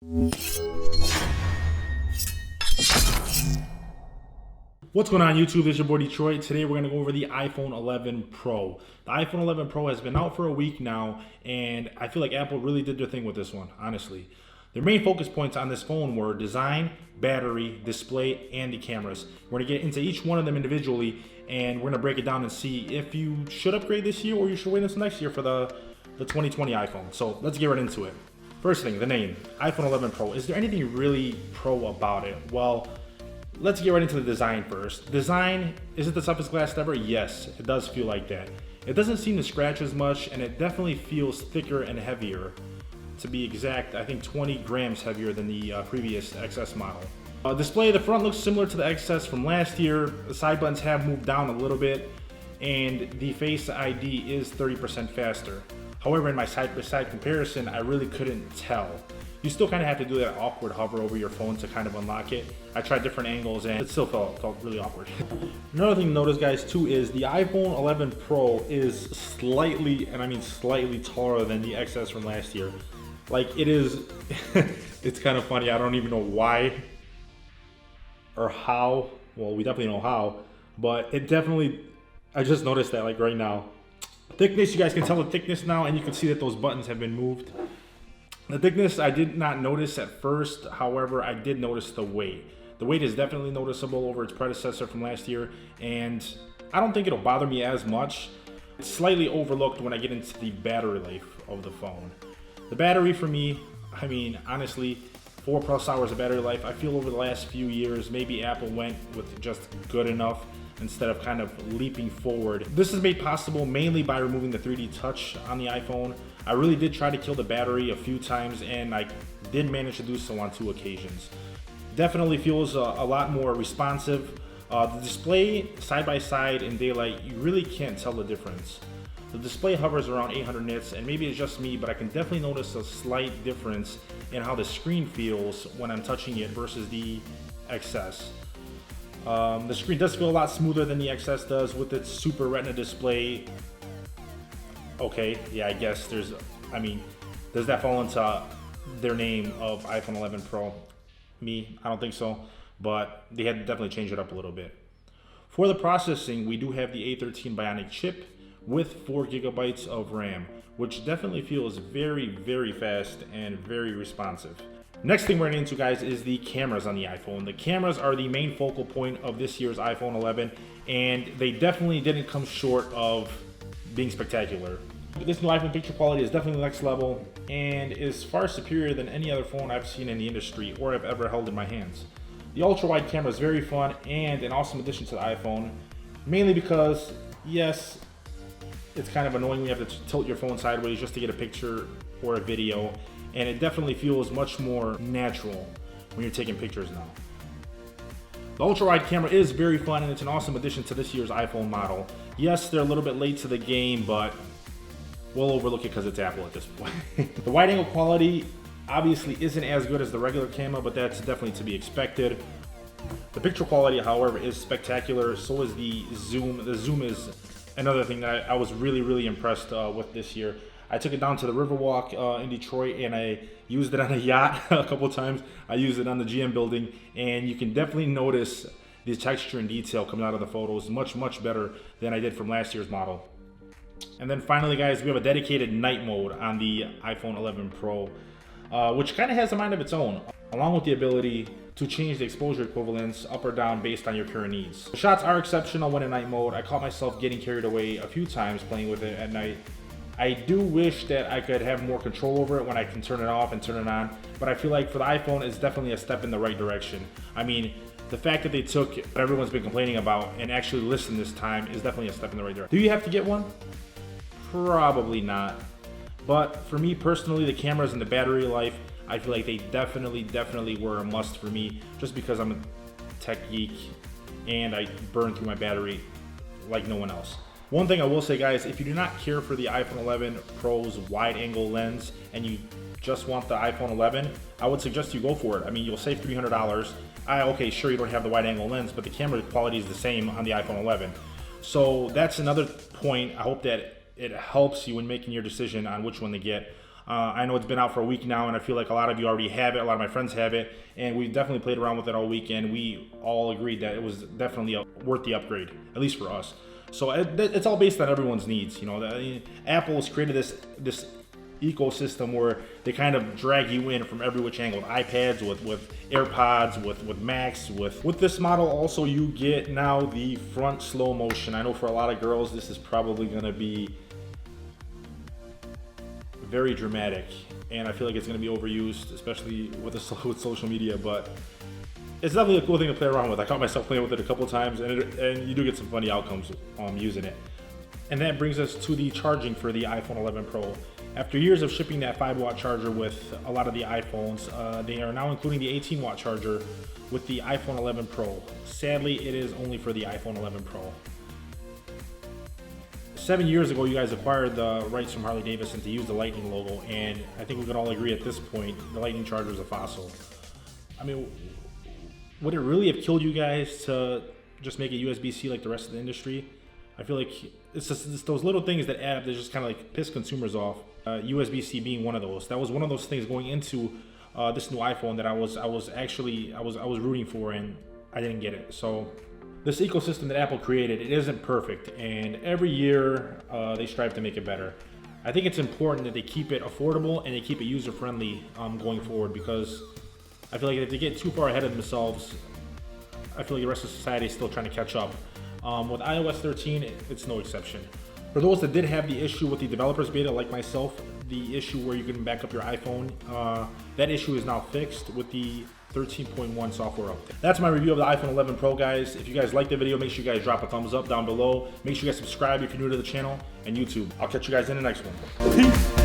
What's going on YouTube? This is your boy Detroit. Today we're going to go over the iPhone 11 Pro. The iPhone 11 Pro has been out for a week now, and I feel like Apple really did their thing with this one, honestly. Their main focus points on this phone were design, battery, display, and the cameras. We're going to get into each one of them individually, and we're going to break it down and see if you should upgrade this year or you should wait until next year for the 2020 iPhone. So let's get right into it. First thing, the name, iPhone 11 Pro. Is there anything really pro about it? Well, let's get right into the design first. Design, is it the toughest glass ever? Yes, it does feel like that. It doesn't seem to scratch as much, and it definitely feels thicker and heavier. To be exact, I think 20 grams heavier than the previous XS model. Display, the front looks similar to the XS from last year. The side buttons have moved down a little bit, and the Face ID is 30% faster. However, in my side-by-side comparison, I really couldn't tell. You still kind of have to do that awkward hover over your phone to kind of unlock it. I tried different angles and it still felt really awkward. Another thing to notice, guys, too, is the iPhone 11 Pro is slightly, and I mean slightly, taller than the XS from last year. Like, it is, it's kind of funny. I don't even know why or how. Well, we definitely know how, but it definitely, I just noticed that like right now. Thickness, you guys can tell the thickness now, and you can see that those buttons have been moved. The thickness I did not notice at first, however, I did notice the weight. The weight is definitely noticeable over its predecessor from last year, and I don't think it'll bother me as much. It's slightly overlooked when I get into the battery life of the phone. The battery for me, I mean, honestly, 4+ hours of battery life. I feel over the last few years, maybe Apple went with just good enough instead of kind of leaping forward. This is made possible mainly by removing the 3D touch on the iPhone. I really did try to kill the battery a few times, and I did manage to do so on 2 occasions. Definitely feels a lot more responsive. The display side by side in daylight, you really can't tell the difference. The display hovers around 800 nits, and maybe it's just me, but I can definitely notice a slight difference in how the screen feels when I'm touching it versus the XS. The screen does feel a lot smoother than the XS does with its Super Retina display. Okay, yeah, I guess does that fall into their name of iPhone 11 Pro? Me, I don't think so, but they had to definitely change it up a little bit. For the processing, we do have the A13 Bionic chip with 4 GB of RAM, which definitely feels very, very fast and very responsive. Next thing we're getting into, guys, is the cameras on the iPhone. The cameras are the main focal point of this year's iPhone 11, and they definitely didn't come short of being spectacular. This new iPhone picture quality is definitely next level and is far superior than any other phone I've seen in the industry or have ever held in my hands. The ultra-wide camera is very fun and an awesome addition to the iPhone, mainly because, yes, it's kind of annoying when you have to tilt your phone sideways just to get a picture or a video, and it definitely feels much more natural when you're taking pictures now. The ultra-wide camera is very fun, and it's an awesome addition to this year's iPhone model. Yes, they're a little bit late to the game, but we'll overlook it because it's Apple at this point. The wide-angle quality obviously isn't as good as the regular camera, but that's definitely to be expected. The picture quality, however, is spectacular. So is the zoom. The zoom is another thing that I was really, really impressed with this year. I took it down to the Riverwalk in Detroit, and I used it on a yacht a couple times. I used it on the GM building, and you can definitely notice the texture and detail coming out of the photos much, much better than I did from last year's model. And then finally, guys, we have a dedicated night mode on the iPhone 11 Pro, which kind of has a mind of its own, along with the ability to change the exposure equivalents up or down based on your current needs. The shots are exceptional when in night mode. I caught myself getting carried away a few times playing with it at night. I do wish that I could have more control over it when I can turn it off and turn it on, but I feel like for the iPhone, it's definitely a step in the right direction. I mean, the fact that they took what everyone's been complaining about and actually listened this time is definitely a step in the right direction. Do you have to get one? Probably not. But for me personally, the cameras and the battery life, I feel like they definitely were a must for me, just because I'm a tech geek and I burn through my battery like no one else. One thing I will say, guys, if you do not care for the iPhone 11 Pro's wide angle lens and you just want the iPhone 11, I would suggest you go for it. I mean, you'll save $300. Okay, sure, you don't have the wide angle lens, but the camera quality is the same on the iPhone 11. So that's another point. I hope that it helps you when making your decision on which one to get. I know it's been out for a week now, and I feel like a lot of you already have it. A lot of my friends have it, and we definitely played around with it all weekend. We all agreed that it was definitely worth the upgrade, at least for us. So it's all based on everyone's needs. You know, Apple has created this ecosystem where they kind of drag you in from every which angle, with iPads, with AirPods, with Macs. With this model also, you get now the front slow motion. I know for a lot of girls this is probably going to be very dramatic, and I feel like it's going to be overused, especially with social media, but it's definitely a cool thing to play around with. I caught myself playing with it a couple times, and you do get some funny outcomes using it. And that brings us to the charging for the iPhone 11 Pro. After years of shipping that 5-watt charger with a lot of the iPhones, they are now including the 18-watt charger with the iPhone 11 Pro. Sadly, it is only for the iPhone 11 Pro. 7 years ago, you guys acquired the rights from Harley-Davidson to use the Lightning logo, and I think we can all agree at this point, the Lightning charger is a fossil. I mean, would it really have killed you guys to just make it USB-C like the rest of the industry? I feel like it's those little things that add up that just kind of like piss consumers off. USB-C being one of those. That was one of those things going into this new iPhone that I was rooting for, and I didn't get it. So this ecosystem that Apple created, it isn't perfect, and every year they strive to make it better. I think it's important that they keep it affordable and they keep it user-friendly going forward, because I feel like if they get too far ahead of themselves, I feel like the rest of society is still trying to catch up. With iOS 13, it's no exception. For those that did have the issue with the developers beta, like myself, the issue where you couldn't back up your iPhone, that issue is now fixed with the 13.1 software update. That's my review of the iPhone 11 Pro, guys. If you guys like the video, make sure you guys drop a thumbs up down below. Make sure you guys subscribe if you're new to the channel and YouTube. I'll catch you guys in the next one. Peace.